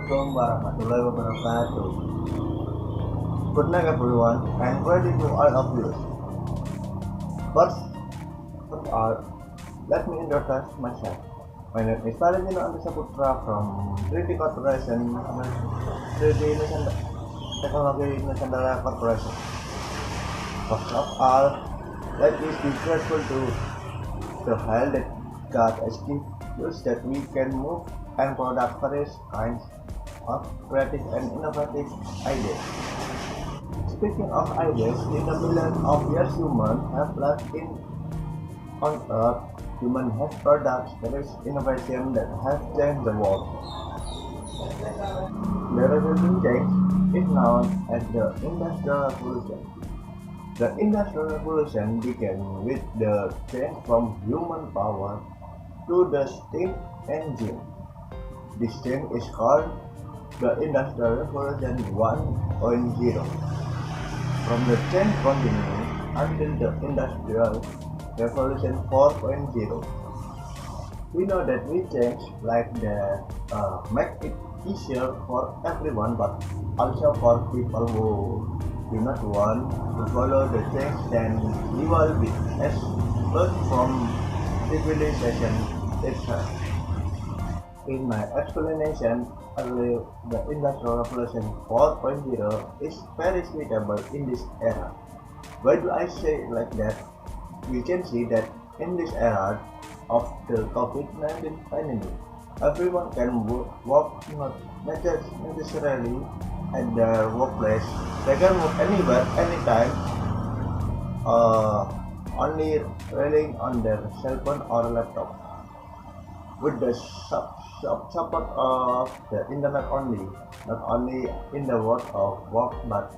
Assalamualaikum warahmatullahi wabarakatuh. Good night everyone, and ready to all of you. First of all, let me introduce myself. My name is Valentino Syahputra from 3D Corporation, 3D Technology Nusantara Corporation. First of all, let us be grateful to the hell that God has given us that we can move and product various kinds of creative and innovative ideas. Speaking of ideas, in the millions of years humans have lived on Earth, humans have produced various innovations that have changed the world. The resulting change is known as the Industrial Revolution. The Industrial Revolution began with the change from human power to the steam engine. This change is called the Industrial Revolution 1.0. From the change continuing until the Industrial Revolution 4.0. We know that we change like that make it easier for everyone, but also for people who do not want to follow the change, then we will be expelled from civilization itself. In my explanation earlier, the Industrial Revolution 4.0 is very suitable in this era. Why do I say it like that? We can see that in this era of the COVID-19 pandemic, everyone can work not necessarily at their workplace. They can work anywhere, anytime, only relying on their cell phone or laptop. With the support of the internet only, not only in the world of work but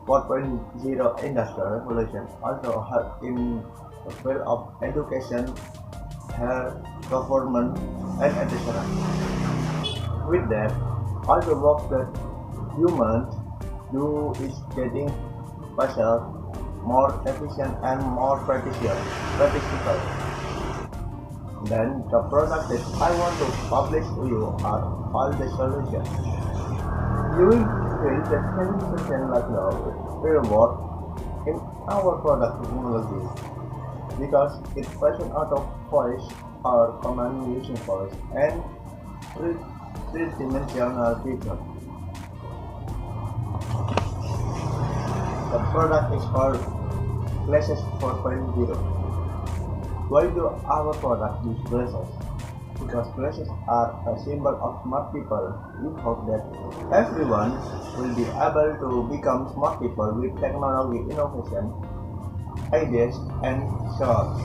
4.0 Industrial Revolution also help in the field of education, health, government, and etc. With that, all the work that humans do is getting faster, more efficient, and more practical. Then the product that I want to publish to you are all the solutions. You will feel that satisfaction like the real work in our product technology because it presents out of voice or command using voice and three-dimensional feature. The product is called Glasses 4.0. Why do our product use glasses? Because glasses are a symbol of smart people. We hope that everyone will be able to become smart people with technology innovation, ideas, and so on.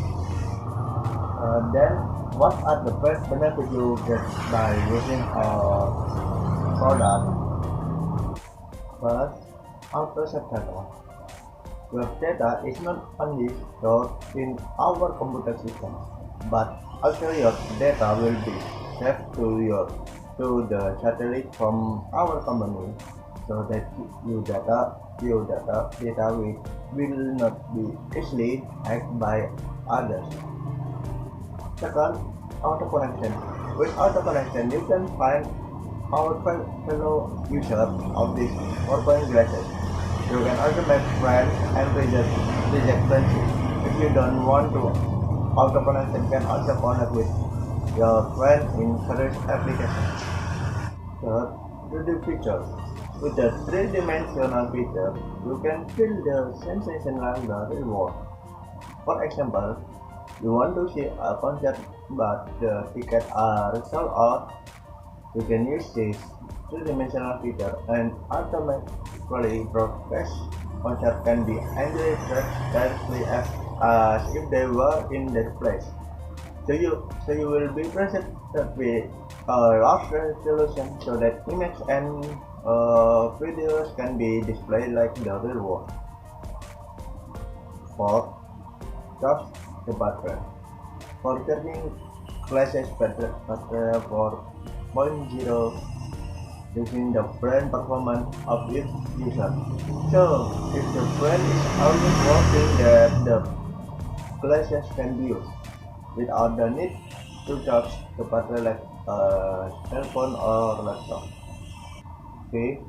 Then, what are the best benefits you get by using our product? First, auto-save data. Your data is not only stored in our computer system, but also your data will be saved to the satellite from our company, so that your data will not be easily hacked by others. Second, auto connection. With auto connection, you can find our fellow users of these 4.0 glasses. You can also make friends and reject friendships. If you don't want to, auto connection can also connect with your friends in various applications. Third, 3D features. With the three-dimensional feature, you can feel the sensation like the real world. For example, you want to see a concert but the tickets are sold out. You can use this three-dimensional feature and automatically broadcast concert can be enjoyed directly as if they were in that place. So you will be presented with a large resolution so that images and videos can be displayed like the real world. Fourth, charge the battery. For charging glasses battery for 4.0 using the brain performance of each user. So, if the brain is always working, the glasses can be used without the need to charge the battery like a cell phone or laptop. 5.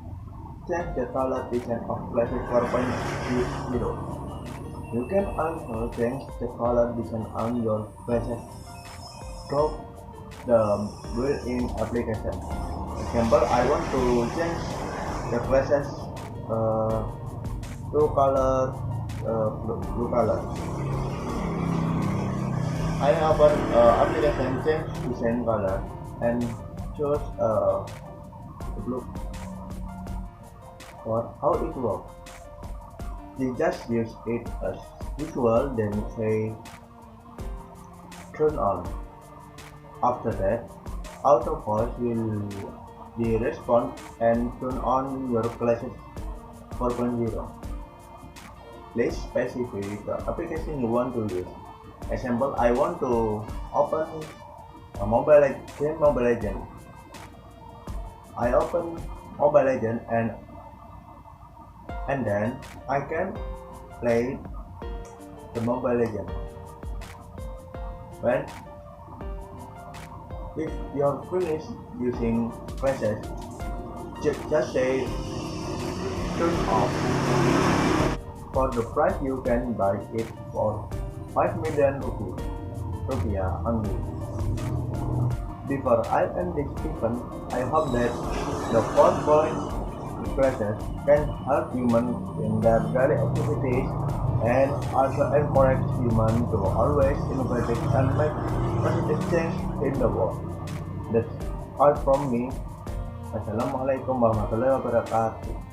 Change the color design of Flash 4.0. You can also change the color design on your flashes through the built-in application. Example, I want to change the flashes to color blue color. I open application change design color and choose blue. For how it works, you just use it as usual, then say turn on. After that, autofocus will be respond and turn on your flashes 4.0. Please specify the application you want to use. Example, I want to open a Mobile Legend. I open Mobile Legend and then I can play the Mobile Legend. When if you're finished using flashes, just say turn off. For the price, you can buy it for 5 million rupiah only. Before I end this event, I hope that the 4-point flashes can help humans in their daily activities and also encourage humans to always innovate and make positive change in the world. That's all from me. Assalamualaikum warahmatullahi wabarakatuh.